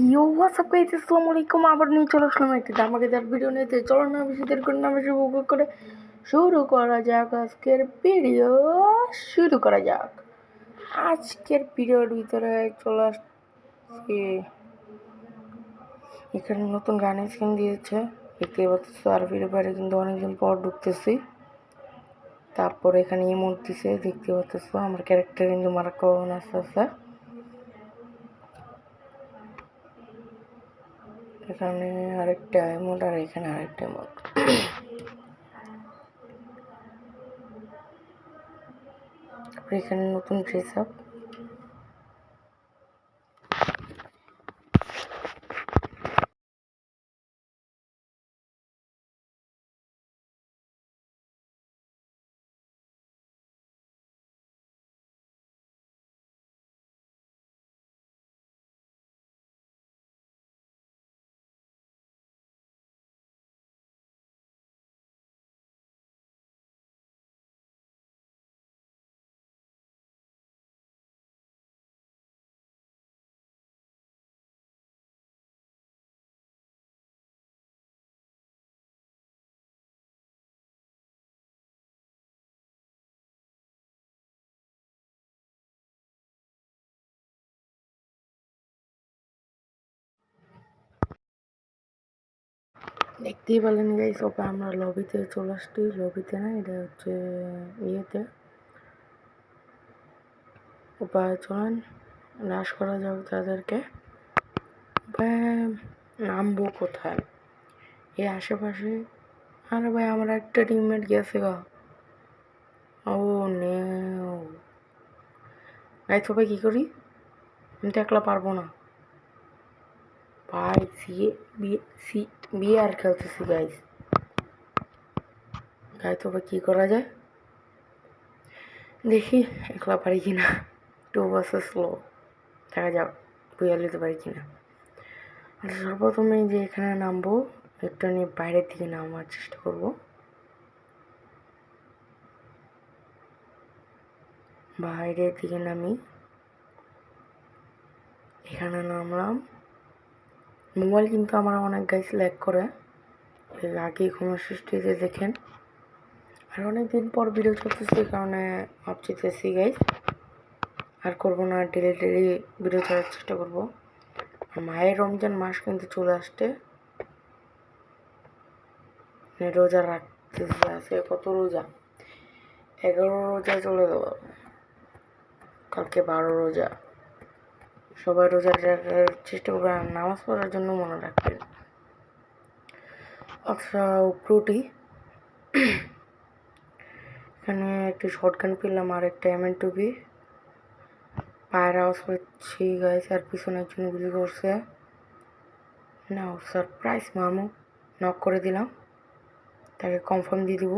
ইয়ো WhatsApp guys, আসসালামু আলাইকুম। আবার নিয়ে চলে আসলাম একটি ধামাকেদার ভিডিও নিতে। চলো না বেশি দেরি করে না, বেশি উপভোগ করে শুরু করা যাক আজকের ভিডিও। শুরু করা যাক আজকের ভিডিওর ভিতরে। চলে আসছি, এখানে নতুন গানের স্কিন দিয়েছে দেখতে পাচ্ছ। আর ভিডিও বাইরে কিন্তু অনেকদিন পর ঢুকতেছি। তারপর এখানে ইমোট দিছে দেখতে পাচ্ছ। আমার ক্যারেক্টার কিন্তু মারাত্মক আস্তে আস্তে। এখানে আরেকটা এমোট আর এখানে আরেকটা এমোট। এখানে নতুন ড্রেস আপ। দেখতেই পেলেন গাইস, ওকে আমরা লবিতে চলে আসছি। লবিতে না, এটা হচ্ছে ইয়েতে। উপায় চলেন নাশ করা যাক তাদেরকে। নামবো কোথায়? এই আশেপাশে। আরে ভাই, আমার একটা টিমমেট গেছে গা। ও নে গাইস, সবাই কী করি? আমি তো একলা পারবো না ভাই। বিয়ে আর খেলতেছি গাইস। গাইস তবে কী করা যায় দেখি, একলা পারি কিনা। 2 ভার্সেস 1 দেখা যাক বুঝে নিতে পারি কিনা। সর্বপ্রথমে যে এখানে নামবো, একটু নিয়ে বাইরের দিকে নামার চেষ্টা করব। বাইরের দিকে নামি, এখানে নামলাম। মোবাইল কিন্তু আমার অনেক গাইস ল্যাগ করে, এর আগেই কোনো সৃষ্টিতে দেখেন। আর অনেক দিন পর ভিডিও চলতেছে, এই কারণে ভাবতেছি গাইস আর করবো না, ডেলি ভিডিও ছাড়ার চেষ্টা করবো। মায়ের রমজান মাস কিন্তু চলে আসছে, রোজা রাখতেছে। আছে কত রোজা? 11 রোজা চলে গেল, কালকে 12 রোজা। সবাই রোজা রাখার চেষ্টা করবে আর নামাজ পড়ার জন্য মনে রাখবেন। আচ্ছা উপরুটি, এখানে একটি শর্টগান পেলাম আর একটা M2B। পায়ের আওয়াজ করছি গাইস, আর পিছনে একজন গুলি করছে। না সারপ্রাইজ মামু, নক করে দিলাম, তাকে কনফার্ম দিয়ে দিব।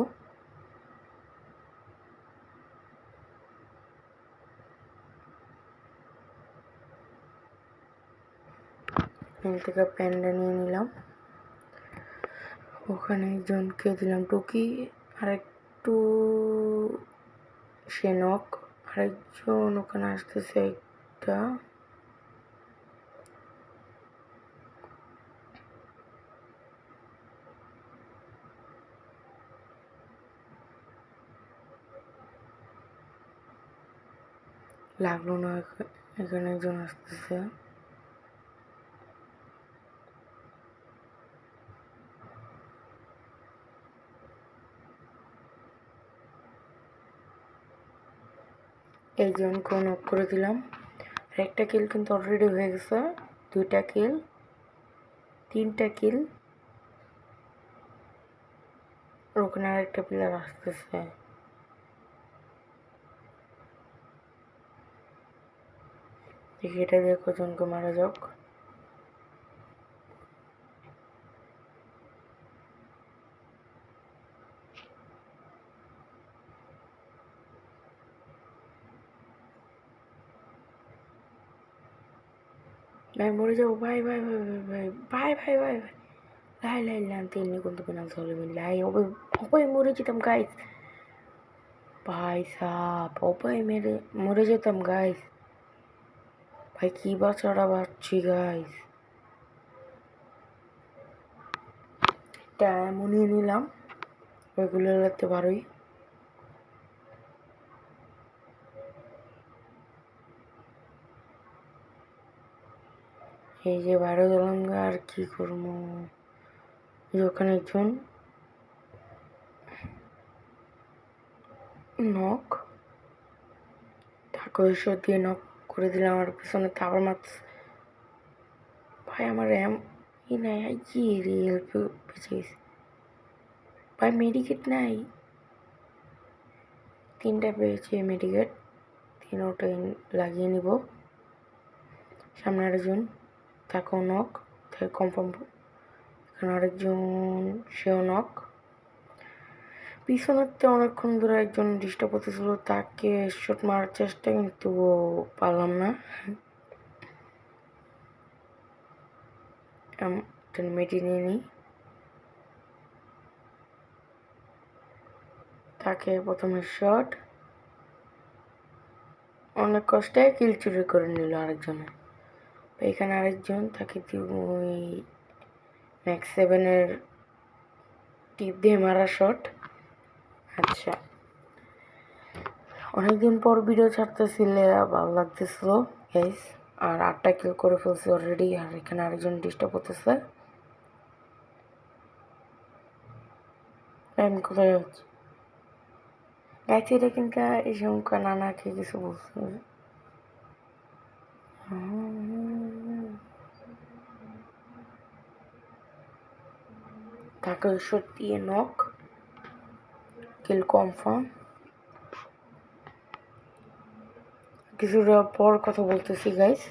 এখান থেকে প্যান্ডা নিয়ে নিলাম। ওখানে একজনকে দিলাম টুকি, আর একটু সে নক। আরেকজন ওখানে আসতেছে একটা। লাগলো না, এখানে একজন আসতেছে। একজনকে নক করে দিলাম। একটা কিল কিন্তু অলরেডি হয়ে গেছে, 2টা কিল, 3টা কিল। ওখানে আরেকটা প্লেয়ার আসতেছে। দেখি এটা দিয়ে কজনকে মারা যাক। ভাই মরে যাবো ভাই ভাই ভাই ভাই ভাই ভাই ভাই ভাই লাই লাই লানতে এমনি কিন্তু পেনাল চলবেন লাই অপায় মরে যেতাম গাইস। ভাই সাপ অপায় মরে যেতাম গাইস। ভাই কি বাচ্চারা বাচ্চি গাইস। একটা এমনই নিলাম, ওইগুলো লাগতে ভালোই। এই যে বাইরে গেলাম, আর কি করবো, ওখানে একজন নখ ঠাকুর দিয়ে নখ করে দিলাম আমার পিছনে, তারপর মারতে ভাই আমার ই নাই, কি রিয়েল বেঁচে গেছে ভাই, মেডিকেট নাই, 3টা পেয়েছি মেডিকেট, 3ওটাই লাগিয়ে নিব। সামনে আরেকজন, তাকেও নখ, তাকে কনফার্ম। এখানে আরেকজন, সেও নখ। পিছনেরতে অনেকক্ষণ ধরে একজন ডিস্টার্ব করতেছিল, তাকে শট মারার চেষ্টা, কিন্তু পারলাম না। মেডি নিয়ে নিই, তাকে প্রথমে শট, অনেক কষ্টে কিল চুরি করে নিল আরেকজনে। এখানে আরেকজন, তাকে ওই ম্যাক্স 7-এর টিপ দিয়ে মারা শট। আচ্ছা, অনেকদিন পর ভিডিও ছাড়তেছিলে, ভালো লাগতেছিল গাইস। আর 8টা কিল করে ফেলছি অলরেডি। আর এখানে আরেকজন ডিস্টার্ব করতেছে। আমি কোথায় যাচ্ছি গাইছি, এটা কিন্তু এই সময় নানাকে কিছু বলছে। তাকে শট দিয়ে নক, কিল কনফার্ম। কিছুটা পর কথা বলতেছি গাইস।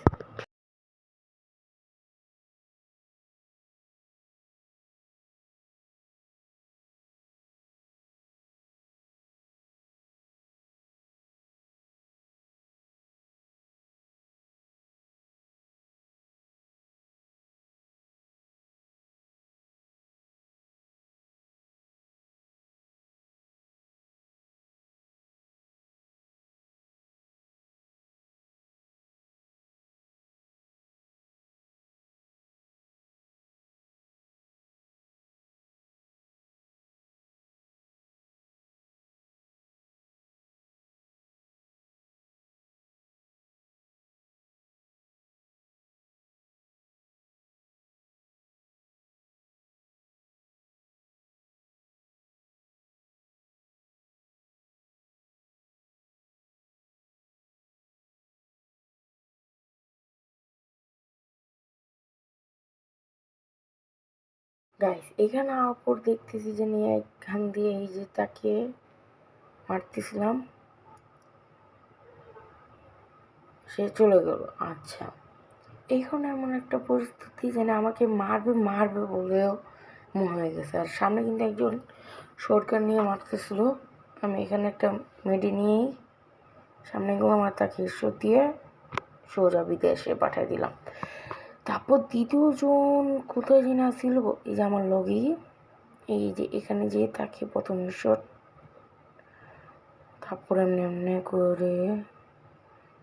গাইস এখানে অপর দেখতেছি যে নিয়ে এখান দিয়ে এই যে তাকে মারতেছিলাম, সে চলে গেল। আচ্ছা, এখন এমন একটা পরিস্থিতি যেন আমাকে মারবে মারবে বলেও মনে হয়ে গেছে। আর সামনে কিন্তু একজন সরকার নিয়ে মারতেছিল। আমি এখানে একটা মেডি নিয়েই সামনে গেলাম, আর তাকে ঈশ্বর দিয়ে সোজা বিদেশে পাঠিয়ে দিলাম। তারপর দ্বিতীয়জন কোথায় যেন আসছিল, এই যে আমার লগি, এই যে এখানে যেয়ে তাকে প্রথম ঈশ্বর, তারপর এমনি এমনি করে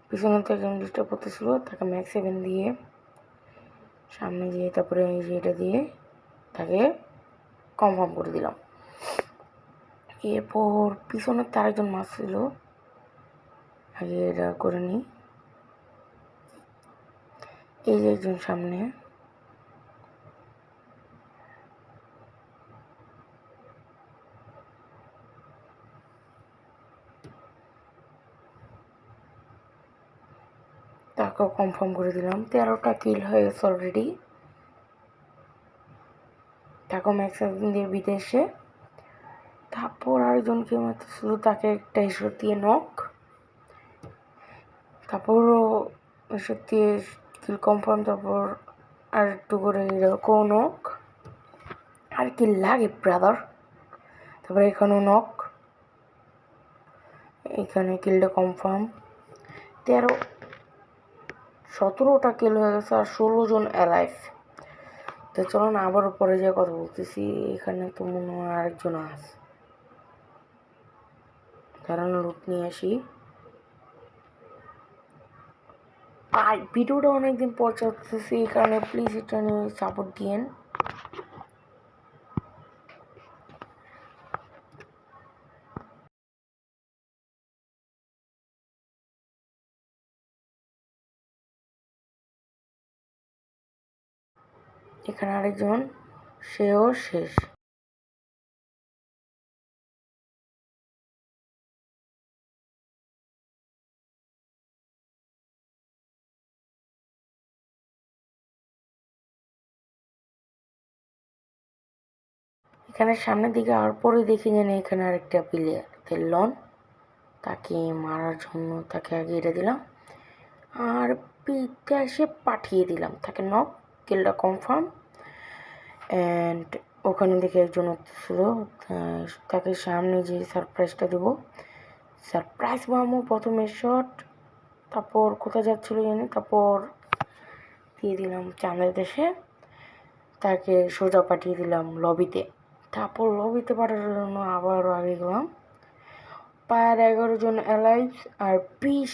পিছনে থেকে একজন ডিস্টার্ব করতেছিল, তাকে ম্যাক্স 7 দিয়ে সামনে যেয়ে তারপরে এই যে এটা দিয়ে তাকে কনফার্ম করে দিলাম। এরপর পিছনের তার একজন মাছ ছিল, আগে এটা করে নিই। এই যে একজন সামনে, তাকেও কনফার্ম করে দিলাম। 13টা কিল হয়ে গেছে অলরেডি। তাকেও ম্যাক্স 7 দিয়ে বিদেশে। তারপর আরেকজনকে মারতেছিল, তাকে একটা ঈশ্বর দিয়ে নক, তারপরও ঈশ্বর দিয়ে কিল কনফার্ম। তারপর আর একটু করে এরকম নক, আর কি লাগে ব্রাদার। তারপরে এখানেও নক, এখানে কিলটা কনফার্ম। 17টা কিল হয়ে গেছে, আর 16 জন অ্যালাইভ। তো চলো না আবার পরে যে কথা বলতেছি। এখানে তো মনে হয় আরেকজন আছে, কারণ লুট নিয়ে আসি। আর ভিডিওটা অনেকদিন পর চলতেছি, এই কারণে প্লিজ এটা নিয়ে সাপোর্ট দিয়েন। এখানে আরেকজন, সেও শেষ। এখানে সামনের দিকে আওয়ার পরে দেখি যেন এখানে আরেকটা প্লেয়ার লন, তাকে মারার জন্য তাকে আগে এটা দিলাম আর পিঠে এসে পাঠিয়ে দিলাম, তাকে নক, কিলটা কনফার্ম। অ্যান্ড ওখানে দেখে একজন ছিল, তাকে সামনে যে সারপ্রাইজটা দেবো, সারপ্রাইজ মামু প্রথমে শট, তারপর কোথায় যাচ্ছিলো জানি, তারপর দিয়ে দিলাম চাঁদের দেশে, তাকে সোজা পাঠিয়ে দিলাম লবিতে। তারপর লবিতে পাঠানোর জন্য আবারও আগে গেলাম, পায়ের 11 জন অ্যালাইভ আর 20